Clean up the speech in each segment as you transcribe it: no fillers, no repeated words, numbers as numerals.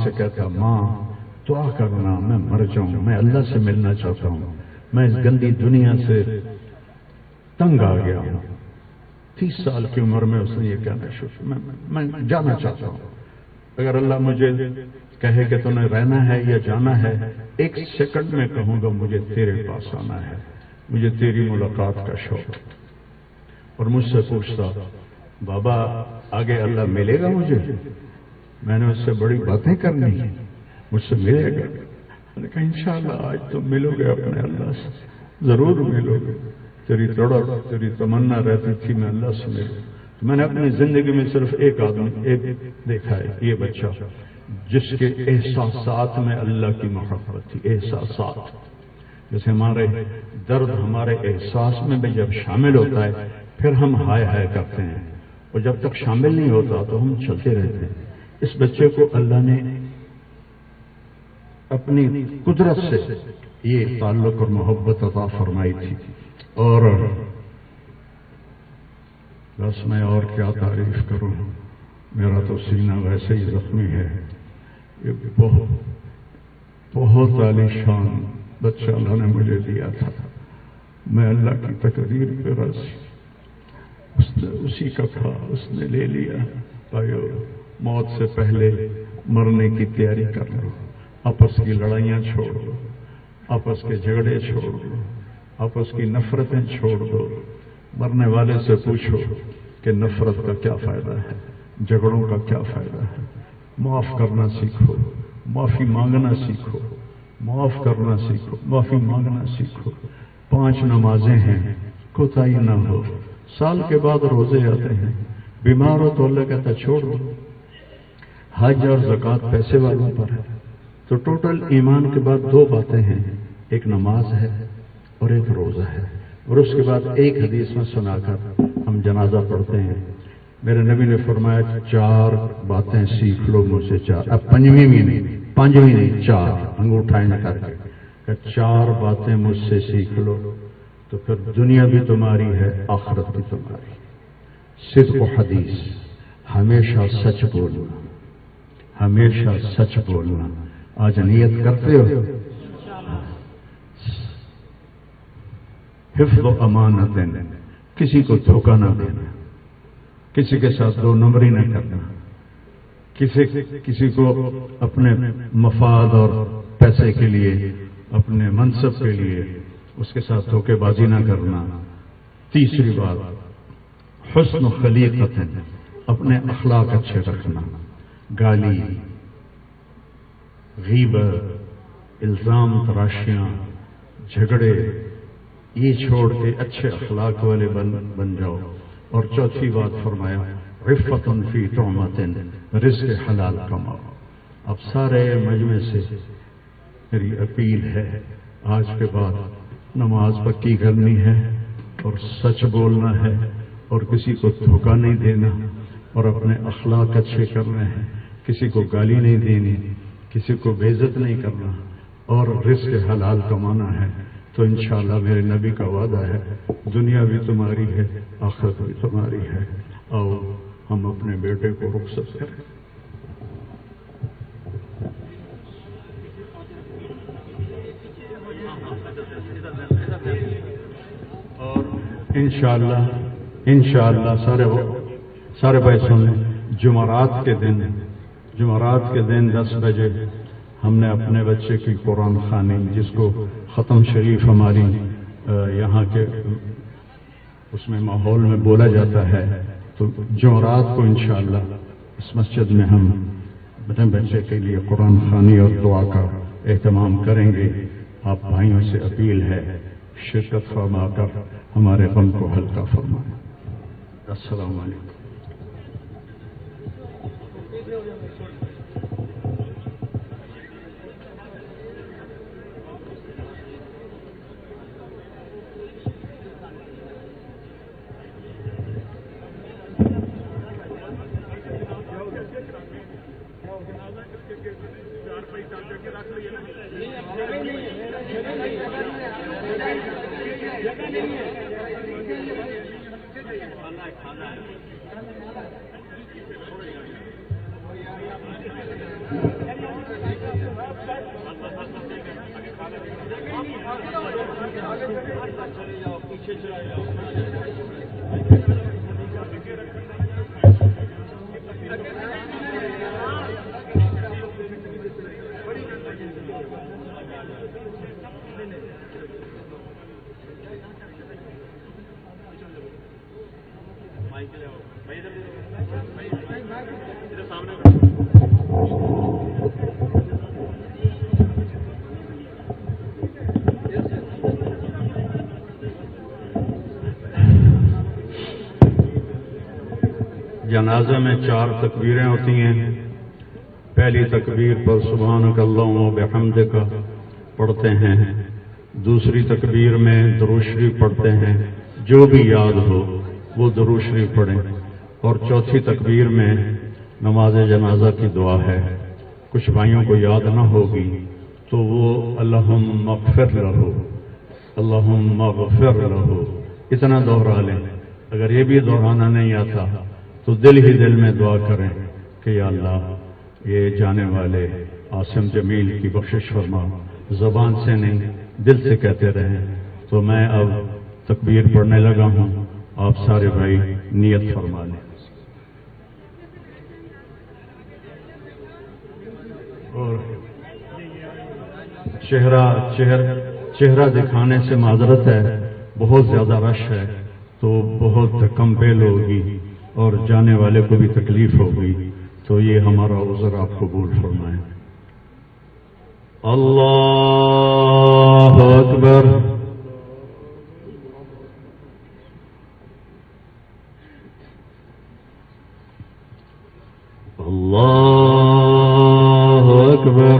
سے کہتا ماں دعا کرنا میں مر جاؤں، میں اللہ سے ملنا چاہتا ہوں، میں اس گندی دنیا سے تنگ آ گیا ہوں۔ 30 سال کی عمر میں اس نے یہ کہنا شروع، میں جانا چاہتا ہوں، اگر اللہ مجھے کہے کہ تمہیں رہنا ہے یا جانا ہے، 1 سیکنڈ میں کہوں گا مجھے تیرے پاس آنا ہے، مجھے تیری ملاقات کا شوق۔ اور مجھ سے پوچھتا بابا آگے اللہ ملے گا مجھے؟ میں نے اس سے بڑی باتیں کرنی ہیں، مجھ سے ملے گا؟ میں نے کہا انشاءاللہ آج تم ملو گے اپنے اللہ سے، ضرور ملو گے، تیری تڑپ تیری تمنا رہتی تھی میں اللہ سے ملوں۔ میں نے اپنی زندگی میں صرف ایک آدمی ایک دیکھا ہے، یہ بچہ جس کے احساسات میں اللہ کی محبت تھی۔ احساسات جیسے ہمارے درد ہمارے احساس میں بھی جب شامل ہوتا ہے پھر ہم ہائے ہائے کرتے ہیں، اور جب تک شامل نہیں ہوتا تو ہم چلتے رہتے ہیں۔ اس بچے کو اللہ نے اپنی قدرت سے یہ تعلق اور محبت عطا فرمائی تھی، اور بس میں اور کیا تعریف کروں، میرا تو سینہ ویسے ہی زخمی ہے۔ یہ بہت عالیشان بچہ اللہ نے مجھے دیا تھا، میں اللہ کی تقدیر پہ راضی، اس نے اسی کا تھا، اس نے لے لیا۔ بھائیو موت سے پہلے مرنے کی تیاری کر لو، آپس کی لڑائیاں چھوڑ دو، آپس کے جھگڑے چھوڑ دو، آپس کی نفرتیں چھوڑ دو۔ مرنے والے سے پوچھو کہ نفرت کا کیا فائدہ ہے، جھگڑوں کا کیا فائدہ ہے۔ معاف کرنا سیکھو، معافی مانگنا سیکھو، معاف کرنا سیکھو، معافی مانگنا سیکھو۔ 5 نمازیں ہیں، کوتاہی نہ ہو۔ سال کے بعد روزے آتے ہیں، بیمار ہو تو اللہ کہتا چھوڑ دو۔ حج اور زکوٰۃ پیسے والوں پر ہے۔ تو ٹوٹل ایمان کے بعد 2 باتیں ہیں، ایک نماز ہے اور ایک روزہ ہے، اور اس کے بعد ایک حدیث میں سنا کر ہم جنازہ پڑھتے ہیں۔ میرے نبی نے فرمایا 4 باتیں سیکھ لو مجھ سے، 4، اب 5ویں نہیں 4 انگوٹھا نہ کر کے کہ 4 باتیں مجھ سے سیکھ لو تو پھر دنیا بھی تمہاری ہے، آخرت بھی تمہاری۔ صدق و حدیث، ہمیشہ سچ بولنا، ہمیشہ سچ بولنا۔ آج نیت کرتے ہو؟ حفظ و امانت، کسی کو دھوکہ نہ دینا، کسی کے ساتھ 2 نمبری نہ کرنا، کسی کو اپنے مفاد اور پیسے کے لیے، اپنے منصب کے لیے اس کے ساتھ دھوکے بازی نہ کرنا۔ تیسری بات حسن و خلیقت، اپنے اخلاق اچھے رکھنا، گالی، غیبت، الزام تراشیاں، جھگڑے، یہ چھوڑ کے اچھے اخلاق والے بن جاؤ۔ اور چوتھی بات فرمایا عفت فی طعمۃ، رزق حلال کماؤ۔ اب سارے مجمع سے میری اپیل ہے، آج کے بعد نماز پکی کرنی ہے اور سچ بولنا ہے اور کسی کو دھوکہ نہیں دینا اور اپنے اخلاق اچھے کرنے ہیں، کسی کو گالی نہیں دینی، کسی کو بے عزت نہیں کرنا، اور رزق حلال کمانا ہے۔ تو انشاءاللہ میرے نبی کا وعدہ ہے دنیا بھی تمہاری ہے، آخرت بھی تمہاری ہے۔ آؤ ہم اپنے بیٹے کو رخصت کریں۔ اور انشاءاللہ سارے بھائی سن لیں، جمعرات کے دن 10 بجے ہم نے اپنے بچے کی قرآن خوانی، جس کو ختم شریف ہماری یہاں کے اس میں ماحول میں بولا جاتا ہے، تو جمعرات کو انشاءاللہ اس مسجد میں ہم اپنے بچے کے لیے قرآن خوانی اور دعا کا اہتمام کریں گے۔ آپ بھائیوں سے اپیل ہے شرکت فرما کر ہمارے غم کو ہلکا فرمائیں۔ السلام علیکم۔ کھانا ہے جنازے میں 4 تکبیریں ہوتی ہیں. پہلی تکبیر پر سبحانک اللہم و بحمدک پڑھتے ہیں. دوسری تکبیر میں درود شریف پڑھتے ہیں. جو بھی یاد ہو وہ درود شریف پڑھیں. اور چوتھی تکبیر میں نماز جنازہ کی دعا ہے. کچھ بھائیوں کو یاد نہ ہوگی تو وہ اللہم اغفر لہو، اللہم اغفر لہو اتنا دوہرا لیں. اگر یہ بھی دہرانا نہیں آتا تو دل ہی دل میں دعا کریں کہ یا اللہ یہ جانے والے عاصم جمیل کی بخشش فرما. زبان سے نہیں دل سے کہتے رہیں. تو میں اب تکبیر پڑھنے لگا ہوں، آپ سارے بھائی نیت فرما لیں. اور چہرہ دکھانے سے معذرت ہے، بہت زیادہ رش ہے تو بہت کم بیل ہوگی اور جانے والے کو بھی تکلیف ہوگی، تو یہ ہمارا عذر آپ قبول فرمائیں. اللہ اکبر. اللہ اکبر.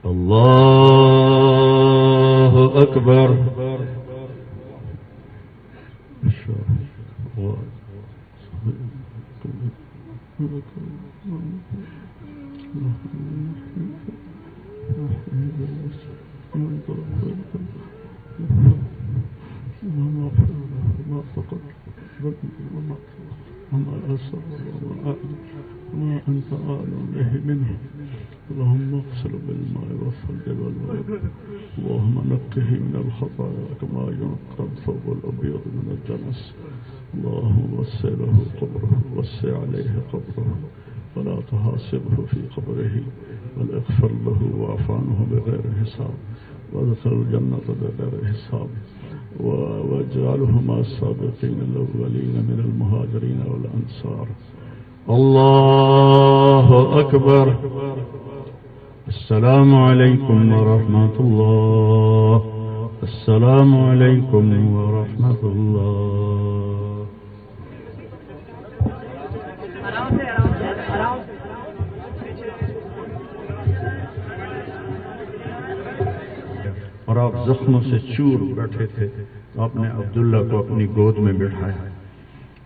اللہ اکبر. ما أنت أعلم به منه. اللهم اغسل بالماء والثلج والبرد. اللهم نقه من الخطايا كما ينقى الثوب الأبيض من الدنس. اللهم وسع له قبره، وسع عليه قبره، ولا تحاسبه في قبره، بل اغفر له واعف عنه بغير حساب، وادخل الجنة بغير حساب، واجعله مع السابقين الأولين من المهاجرين والأنصار. اللہ اکبر. السلام علیکم ورحمۃ اللہ. السلام علیکم ورحمۃ اللہ. اور آپ زخموں سے چور بیٹھے تھے تو آپ نے عبداللہ کو اپنی گود میں بٹھایا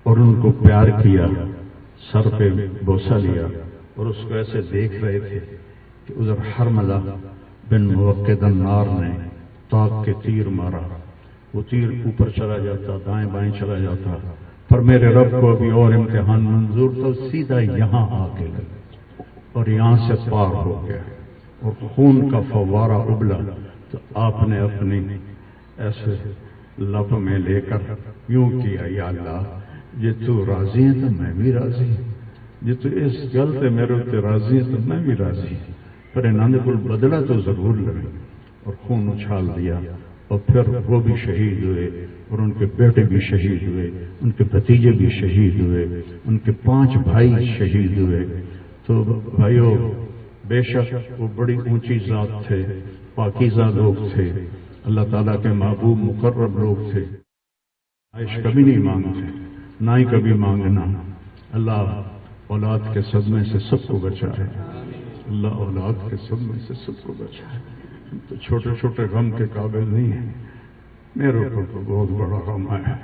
اور ان کو پیار کیا، سر پہ بوسہ لیا اور اس کو ایسے دیکھ رہے تھے کہ ادھر حرملہ بن موقد النار نے تاک کے تیر مارا. وہ تیر اوپر چلا جاتا، دائیں بائیں چلا جاتا، پر میرے رب کو ابھی اور امتحان منظور تو سیدھا یہاں آ کے لگا اور یہاں سے پار ہو گیا اور خون کا فوارہ ابلا. تو آپ نے اپنی ایسے لب میں لے کر یوں کیا، یا اللہ یہ تو راضی ہے تو میں بھی راضی ہوں، یہ تو اس گل سے میرے اتنے راضی ہے تو میں بھی راضی ہوں، پر انہوں نے کوئی بدلہ تو ضرور لگے. اور خون اچھال دیا اور پھر وہ بھی شہید ہوئے اور ان کے بیٹے بھی شہید ہوئے، ان کے بھتیجے بھی شہید ہوئے، ان کے 5 بھائی شہید ہوئے. تو بھائیو، بے شک وہ بڑی اونچی ذات تھے، پاکیزہ لوگ تھے، اللہ تعالیٰ کے محبوب مقرب لوگ تھے. عائش کبھی نہیں مانگتے، نہ ہی کبھی مانگنا. اللہ اولاد کے صدمے سے سب کو بچائے. اللہ اولاد کے صدمے سے سب کو بچائے. تو چھوٹے چھوٹے غم کے قابل نہیں ہیں، میرے اوپر تو بہت بڑا غم ہے.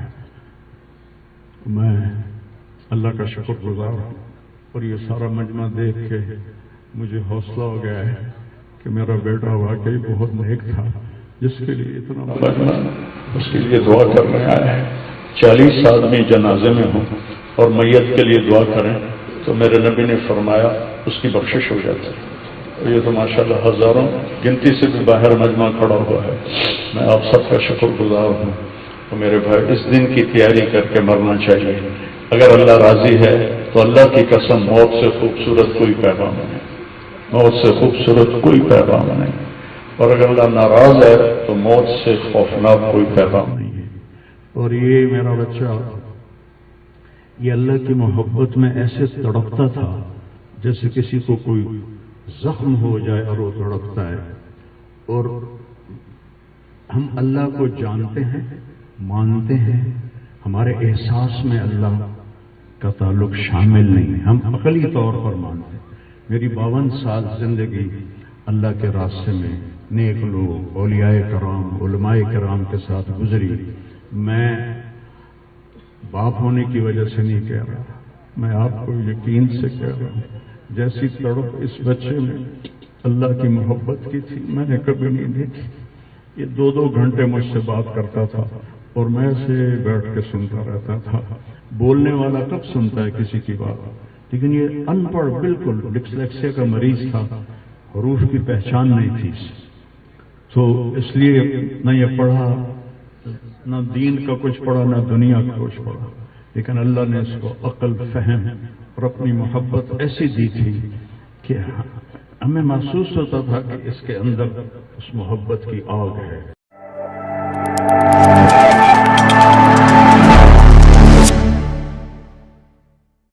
میں اللہ کا شکر گزار ہوں اور یہ سارا مجمع دیکھ کے مجھے حوصلہ ہو گیا ہے کہ میرا بیٹا واقعی بہت نیک تھا. جس کے لیے اتنا بڑھنا اس کے لیے دعا کرنے آیا ہے. 40 آدمی جنازے میں ہوں اور میت کے لیے دعا کریں تو میرے نبی نے فرمایا اس کی بخشش ہو جاتی ہے. یہ تو ماشاءاللہ ہزاروں گنتی سے بھی باہر مجمع کھڑا ہوا ہے. میں آپ سب کا شکر گزار ہوں. تو میرے بھائی اس دن کی تیاری کر کے مرنا چاہیے. اگر اللہ راضی ہے تو اللہ کی قسم موت سے خوبصورت کوئی پیغام نہیں، موت سے خوبصورت کوئی پیغام نہیں. اور اگر اللہ ناراض ہے تو موت سے خوفناک کوئی پیغام نہیں ہے. اور یہ میرا بچہ یہ اللہ کی محبت میں ایسے تڑپتا تھا جیسے کسی کو کوئی زخم ہو جائے اور وہ تڑپتا ہے. اور ہم اللہ کو جانتے ہیں، مانتے ہیں، ہمارے احساس میں اللہ کا تعلق شامل نہیں، ہم عقلی طور پر مانتے ہیں. میری 52 سال زندگی اللہ کے راستے میں نیک لوگ، اولیاء کرام، علماء کرام کے ساتھ گزری. میں باپ ہونے کی وجہ سے نہیں کہہ رہا، میں آپ کو یقین سے کہہ رہا ہوں جیسی تڑپ اس بچے میں اللہ کی محبت کی تھی میں نے کبھی نہیں دیکھی. یہ 2 گھنٹے مجھ سے بات کرتا تھا اور میں سے بیٹھ کے سنتا رہتا تھا. بولنے والا کب سنتا ہے کسی کی بات، لیکن یہ ان پڑھ بالکل ڈسلیکسیا کا مریض تھا، حروف کی پہچان نہیں تھی. تو اس لیے نہ یہ پڑھا، نہ دین کا کچھ پڑھا، نہ دنیا کا کچھ پڑھا. لیکن اللہ نے اس کو عقل، فہم اور اپنی محبت ایسی دی تھی کہ ہمیں محسوس ہوتا تھا کہ اس کے اندر اس محبت کی آگ ہے.